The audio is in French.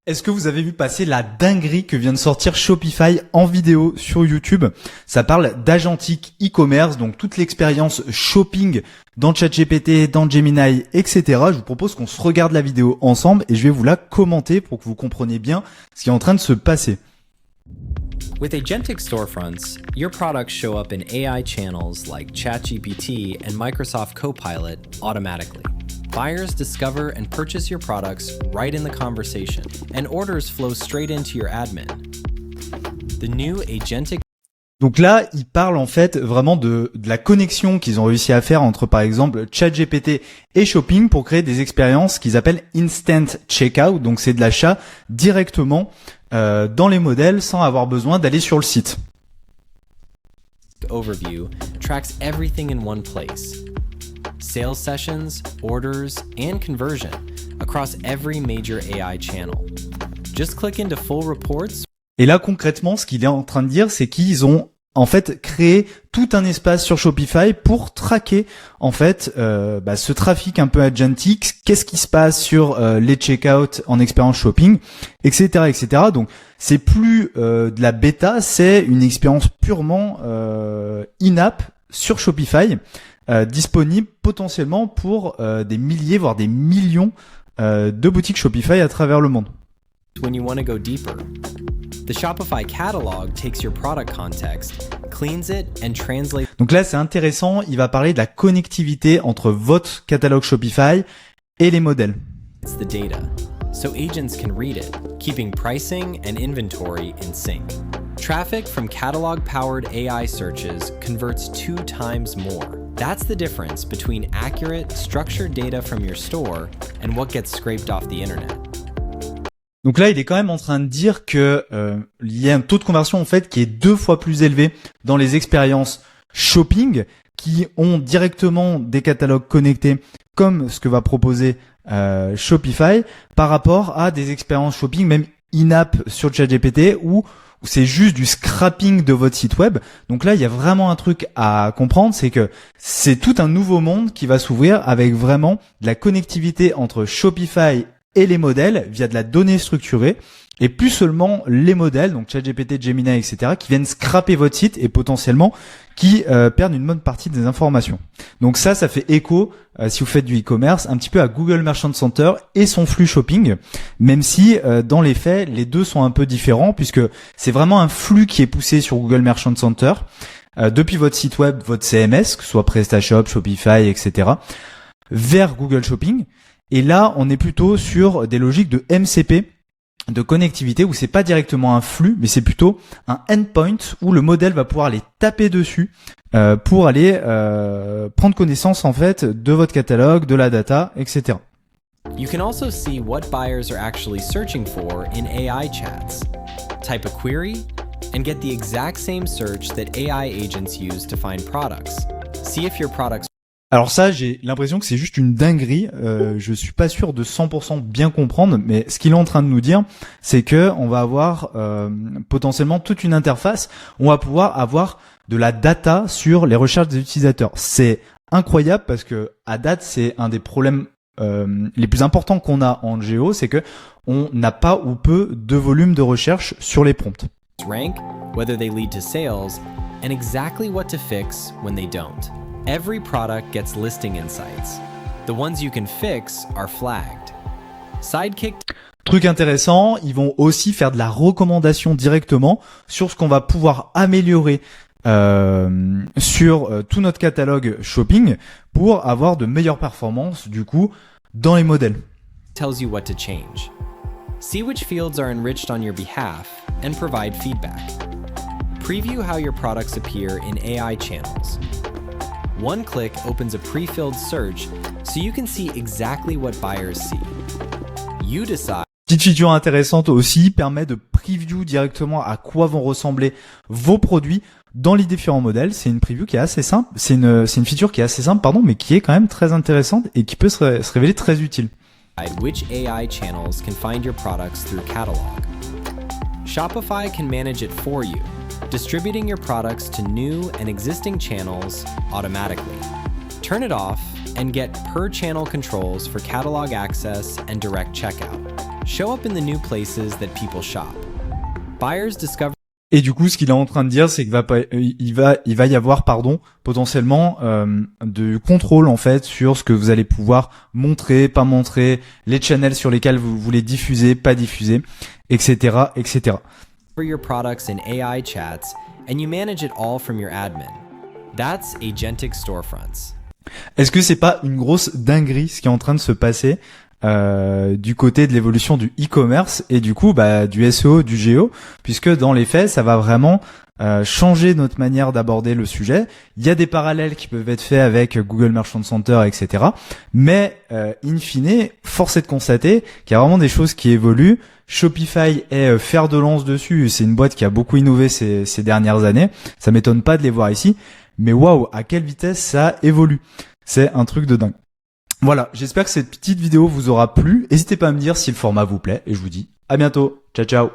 Est-ce que vous avez vu passer la dinguerie que vient de sortir Shopify en vidéo sur YouTube? Ça parle d'agentique e-commerce, donc toute l'expérience shopping dans ChatGPT, dans Gemini, etc. Je vous propose qu'on se regarde la vidéo ensemble et je vais vous la commenter pour que vous compreniez bien ce qui est en train de se passer. With agentic storefronts, your products show up in AI channels like ChatGPT and Microsoft Copilot automatically. Buyers discover and purchase your products right in the conversation, and orders flow straight into your admin. The new agentic. Donc là, ils parlent en fait vraiment de la connexion qu'ils ont réussi à faire entre par exemple ChatGPT et Shopping pour créer des expériences qu'ils appellent Instant Checkout. Donc c'est de l'achat directement dans les modèles sans avoir besoin d'aller sur le site. Overview tracks everything in one place. Sales sessions, orders, and conversion across every major AI channel. Just click into full reports. Et là, concrètement, ce qu'il est en train de dire, c'est qu'ils ont en fait créé tout un espace sur Shopify pour traquer en fait ce trafic un peu agentique, qu'est-ce qui se passe sur les checkouts en expérience shopping, etc., etc. Donc c'est plus de la bêta, c'est une expérience purement in-app sur Shopify. Disponible potentiellement pour des milliers, voire des millions de boutiques Shopify à travers le monde. When you want to go deeper, the Shopify catalog takes your product context, cleans it and translates. Donc là, c'est intéressant, il va parler de la connectivité entre votre catalogue Shopify et les modèles. The data, so agents can read it, keeping pricing and inventory in sync. Traffic from catalog-powered AI searches converts 2 times more. That's the difference between accurate, structured data from your store and what gets scraped off the internet. Donc là, il est quand même en train de dire que il y a un taux de conversion en fait qui est 2 fois plus élevé dans les expériences shopping qui ont directement des catalogues connectés comme ce que va proposer Shopify par rapport à des expériences shopping même in-app sur ChatGPT où c'est juste du scrapping de votre site web. Donc là, il y a vraiment un truc à comprendre, c'est que c'est tout un nouveau monde qui va s'ouvrir avec vraiment de la connectivité entre Shopify et les modèles via de la donnée structurée et plus seulement les modèles, donc ChatGPT, Gemini, etc., qui viennent scraper votre site et potentiellement qui perdent une bonne partie des informations. Donc ça fait écho, si vous faites du e-commerce, un petit peu à Google Merchant Center et son flux shopping, même si dans les faits, les deux sont un peu différents puisque c'est vraiment un flux qui est poussé sur Google Merchant Center depuis votre site web, votre CMS, que ce soit PrestaShop, Shopify, etc., vers Google Shopping. Et là, on est plutôt sur des logiques de MCP, de connectivité, où c'est pas directement un flux, mais c'est plutôt un endpoint où le modèle va pouvoir aller taper dessus pour aller prendre connaissance en fait de votre catalogue, de la data, etc. You can also see what buyers are actually searching for in AI chats. Type a query and get the exact same search that AI agents use to find products. See if your products. Alors ça, j'ai l'impression que c'est juste une dinguerie. Je suis pas sûr de 100% bien comprendre, mais ce qu'il est en train de nous dire, c'est que on va avoir potentiellement toute une interface. On va pouvoir avoir de la data sur les recherches des utilisateurs. C'est incroyable parce que à date, c'est un des problèmes les plus importants qu'on a en Géo, c'est que on n'a pas ou peu de volume de recherche sur les prompts. Rank, whether they lead to sales, and exactly what to fix when they don't. Every product gets listing insights. The ones you can fix are flagged. Sidekick. Truc intéressant, ils vont aussi faire de la recommandation directement sur ce qu'on va pouvoir améliorer sur tout notre catalogue shopping pour avoir de meilleures performances du coup dans les modèles. Tells you what to change. See which fields are enriched on your behalf and provide feedback. Preview how your products appear in AI channels. One click opens a pre-filled search so you can see exactly what buyers see. You decide. Petite feature intéressante aussi, permet de preview directement à quoi vont ressembler vos produits dans les différents modèles. C'est une preview qui est assez simple, c'est une feature qui est assez simple, mais qui est quand même très intéressante et qui peut se révéler très utile. Which AI channels can find your products through catalog. Shopify can manage it for you, distributing your products to new and existing channels automatically. Turn it off and get per channel controls for catalog access and direct checkout. show up in the new places that people shop. Buyers discover. Et du coup, ce qu'il est en train de dire, c'est qu'il va y avoir, potentiellement de contrôle en fait sur ce que vous allez pouvoir montrer, pas montrer, les channels sur lesquels vous voulez diffuser, pas diffuser, etc., etc. For your products in AI chats, and you manage it all from your admin. That's Agentic Storefronts. Est-ce que c'est pas une grosse dinguerie ce qui est en train de se passer du côté de l'évolution du e-commerce et du coup du SEO, du GEO, puisque dans les faits, ça va vraiment changer notre manière d'aborder le sujet. Il y a des parallèles qui peuvent être faits avec Google Merchant Center, etc. Mais in fine, force est de constater qu'il y a vraiment des choses qui évoluent. Shopify est fer de lance dessus. C'est une boîte qui a beaucoup innové ces dernières années. Ça m'étonne pas de les voir ici. Mais waouh, à quelle vitesse ça évolue. C'est un truc de dingue. Voilà, j'espère que cette petite vidéo vous aura plu. N'hésitez pas à me dire si le format vous plaît et je vous dis à bientôt. Ciao ciao.